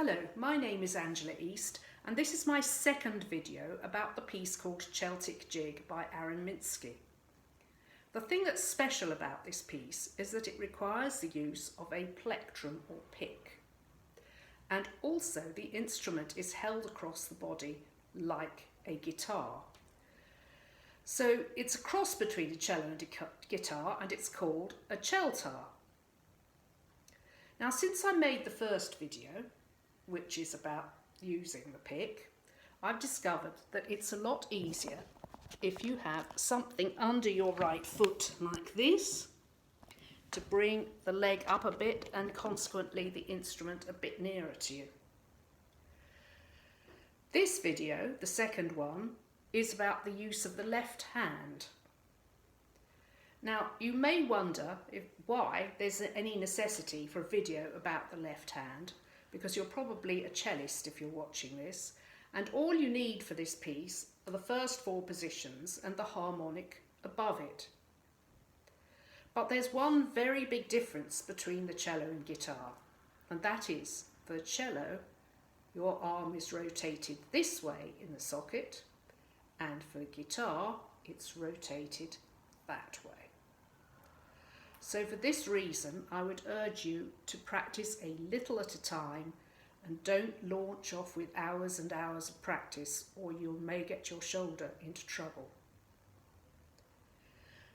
Hello, my name is Angela East and this is my second video about the piece called Cel-tic Jig by Aaron Minsky. The thing that's special about this piece is that it requires the use of a plectrum or pick, and also the instrument is held across the body like a guitar. So it's a cross between a cello and a guitar, and it's called a celtar. Now, since I made the first video, which is about using the pick, I've discovered that it's a lot easier if you have something under your right foot like this to bring the leg up a bit and consequently the instrument a bit nearer to you. This video, the second one, is about the use of the left hand. Now, you may wonder why there's any necessity for a video about the left hand, because you're probably a cellist if you're watching this, and all you need for this piece are the first four positions and the harmonic above it. But there's one very big difference between the cello and guitar, and that is, for the cello, your arm is rotated this way in the socket, and for the guitar, it's rotated that way. So for this reason, I would urge you to practice a little at a time and don't launch off with hours and hours of practice, or you may get your shoulder into trouble.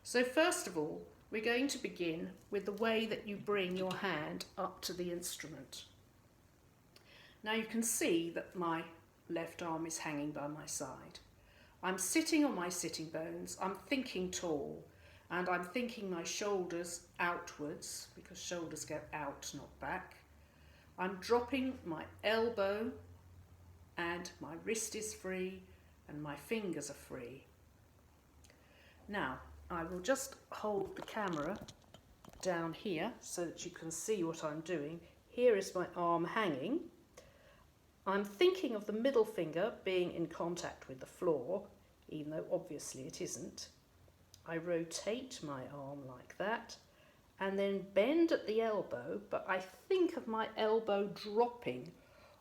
So first of all, we're going to begin with the way that you bring your hand up to the instrument. Now you can see that my left arm is hanging by my side. I'm sitting on my sitting bones, I'm thinking tall, and I'm thinking my shoulders outwards, because shoulders go out, not back. I'm dropping my elbow, and my wrist is free, and my fingers are free. Now, I will just hold the camera down here so that you can see what I'm doing. Here is my arm hanging. I'm thinking of the middle finger being in contact with the floor, even though obviously it isn't. I rotate my arm like that and then bend at the elbow, but I think of my elbow dropping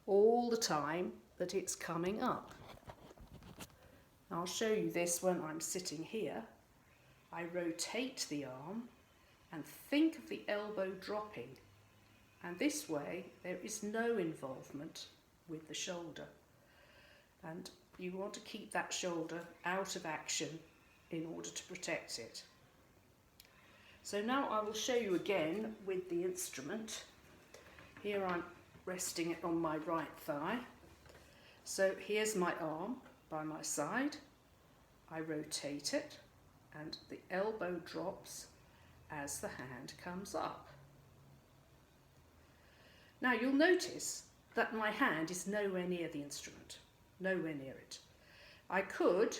all the time that it's coming up. I'll show you this when I'm sitting here. I rotate the arm and think of the elbow dropping, and this way there is no involvement with the shoulder, and you want to keep that shoulder out of action in order to protect it. So now I will show you again with the instrument. Here I'm resting it on my right thigh. So here's my arm by my side. I rotate it and the elbow drops as the hand comes up. Now you'll notice that my hand is nowhere near the instrument, nowhere near it. I could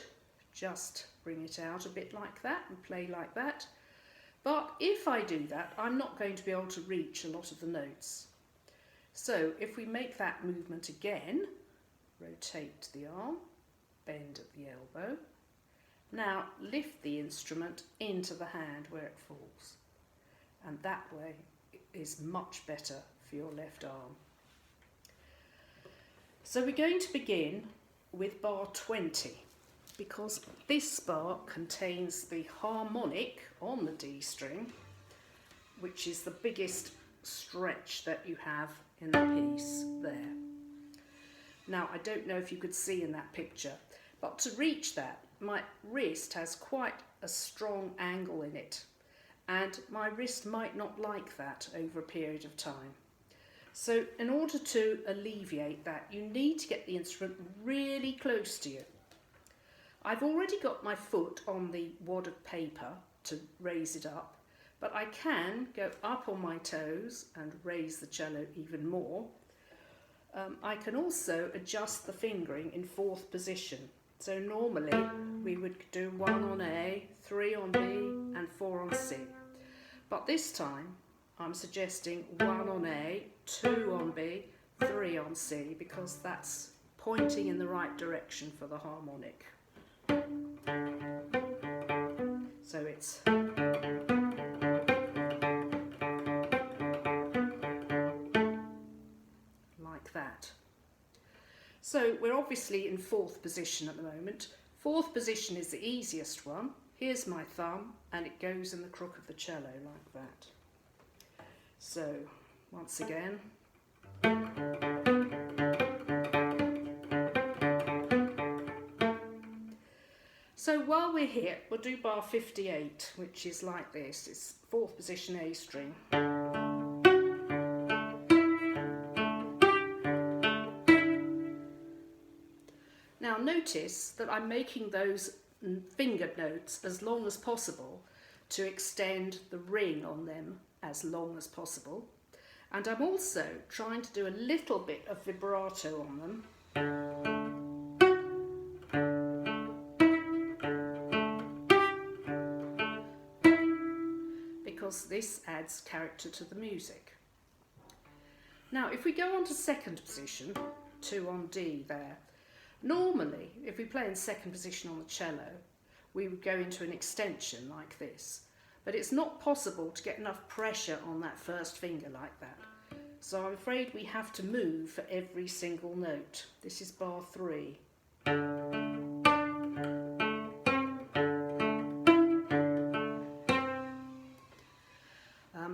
just bring it out a bit like that and play like that, but if I do that, I'm not going to be able to reach a lot of the notes. So if we make that movement again, rotate the arm, bend at the elbow, now lift the instrument into the hand where it falls, and that way is much better for your left arm. So we're going to begin with bar 20, because this bar contains the harmonic on the D string, which is the biggest stretch that you have in the piece there. Now, I don't know if you could see in that picture, but to reach that, my wrist has quite a strong angle in it, and my wrist might not like that over a period of time. So in order to alleviate that, you need to get the instrument really close to you. I've already got my foot on the wad of paper to raise it up, but I can go up on my toes and raise the cello even more. I can also adjust the fingering in fourth position. So normally we would do 1 on A, 3 on B and 4 on C. But this time I'm suggesting 1 on A, 2 on B, 3 on C, because that's pointing in the right direction for the harmonic. So it's like like that. So we're obviously in fourth position at the moment. Fourth position is the easiest one. Here's my thumb and it goes in the crook of the cello like that. So once again. So while we're here, we'll do bar 58, which is like this. It's fourth position A string. Now notice that I'm making those fingered notes as long as possible to extend the ring on them as long as possible. And I'm also trying to do a little bit of vibrato on them. Because this adds character to the music. Now if we go on to second position, 2 on D there, normally if we play in second position on the cello we would go into an extension like this, but it's not possible to get enough pressure on that first finger like that. So I'm afraid we have to move for every single note. This is bar 3.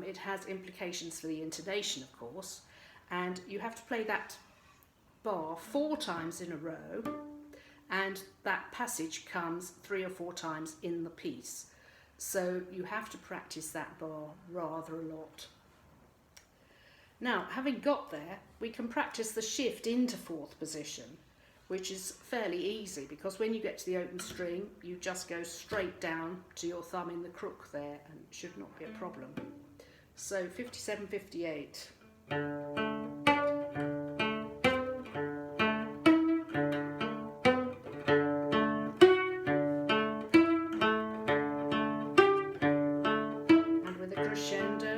It has implications for the intonation, of course, and you have to play that bar 4 times in a row, and that passage comes 3 or 4 times in the piece. So you have to practice that bar rather a lot. Now, having got there, we can practice the shift into fourth position, which is fairly easy because when you get to the open string, you just go straight down to your thumb in the crook there, and it should not be a problem. So 57, 58. And with a crescendo.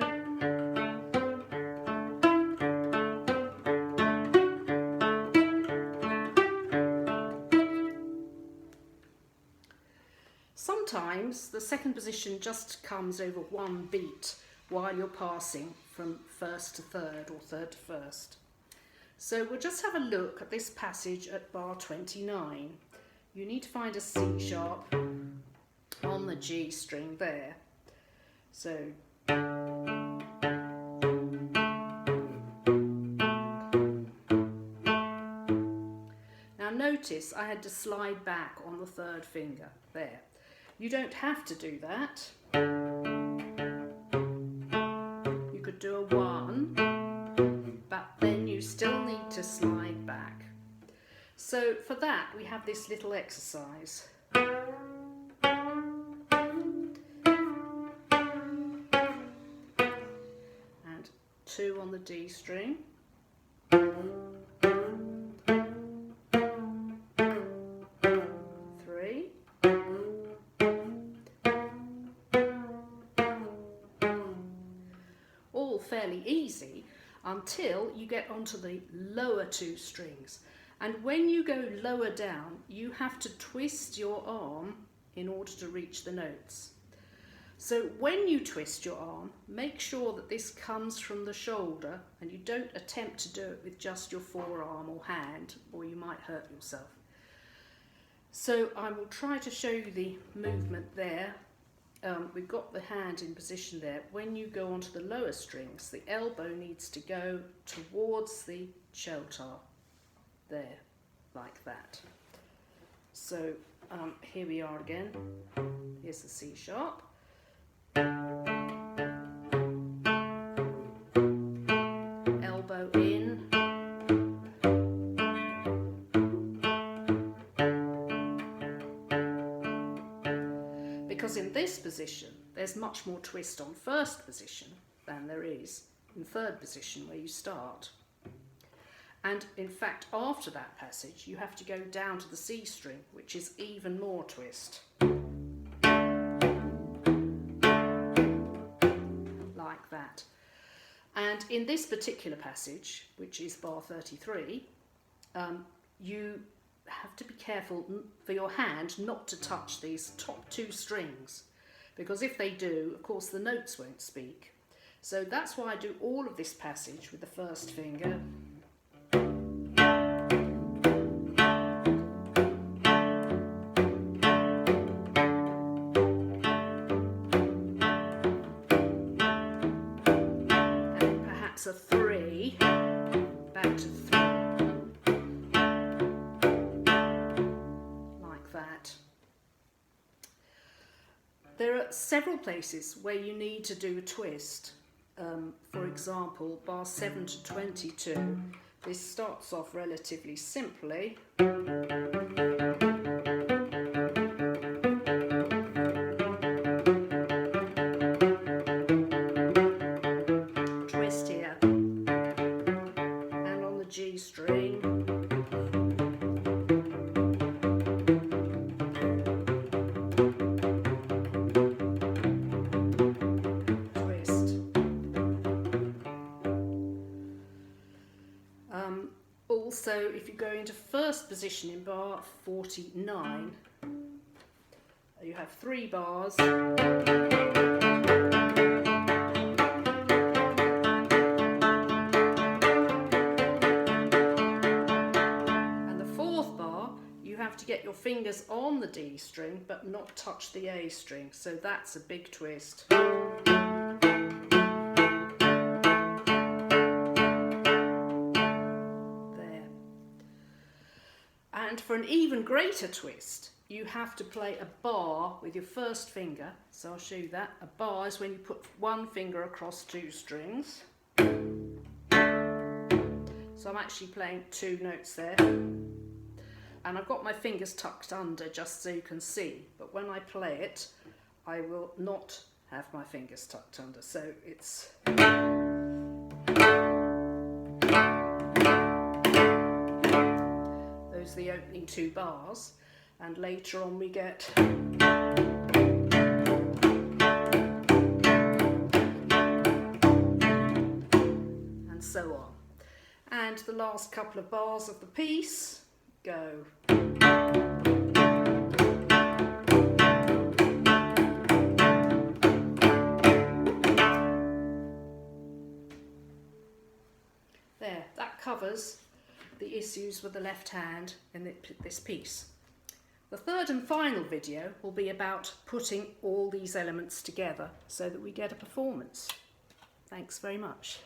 Sometimes the second position just comes over one beat while you're passing from first to third or third to first. So we'll just have a look at this passage at bar 29. You need to find a C sharp on the G string there. So now notice I had to slide back on the third finger there. You don't have to do that. Do a 1, but then you still need to slide back. So for that we have this little exercise. And 2 on the D string. 3. All fairly easy until you get onto the lower 2 strings, and when you go lower down you have to twist your arm in order to reach the notes. So when you twist your arm, make sure that this comes from the shoulder and you don't attempt to do it with just your forearm or hand, or you might hurt yourself. So I will try to show you the movement there. We've got the hand in position there. When you go onto the lower strings, the elbow needs to go towards the celtar, there, like that. So here we are again. Here's the C sharp. Elbow in. Because in this position, there's much more twist on first position than there is in third position where you start. And in fact, after that passage, you have to go down to the C string, which is even more twist. Like that. And in this particular passage, which is bar 33, you have to be careful for your hand not to touch these top 2 strings, because if they do, of course the notes won't speak. So that's why I do all of this passage with the first finger. And several places where you need to do a twist. For example, bar 7 to 22. This starts off relatively simply. Twist here. And on the G string. Also, if you go into first position in bar 49, you have 3 bars. And the 4th bar, you have to get your fingers on the D string but not touch the A string, so that's a big twist. And for an even greater twist, you have to play a bar with your first finger. So I'll show you that. A bar is when you put one finger across 2 strings. So I'm actually playing 2 notes there. And I've got my fingers tucked under just so you can see. But when I play it, I will not have my fingers tucked under. So it's... the opening 2 bars, and later on we get and so on. And the last couple of bars of the piece go. There, that covers the issues with the left hand in this piece. The third and final video will be about putting all these elements together so that we get a performance. Thanks very much.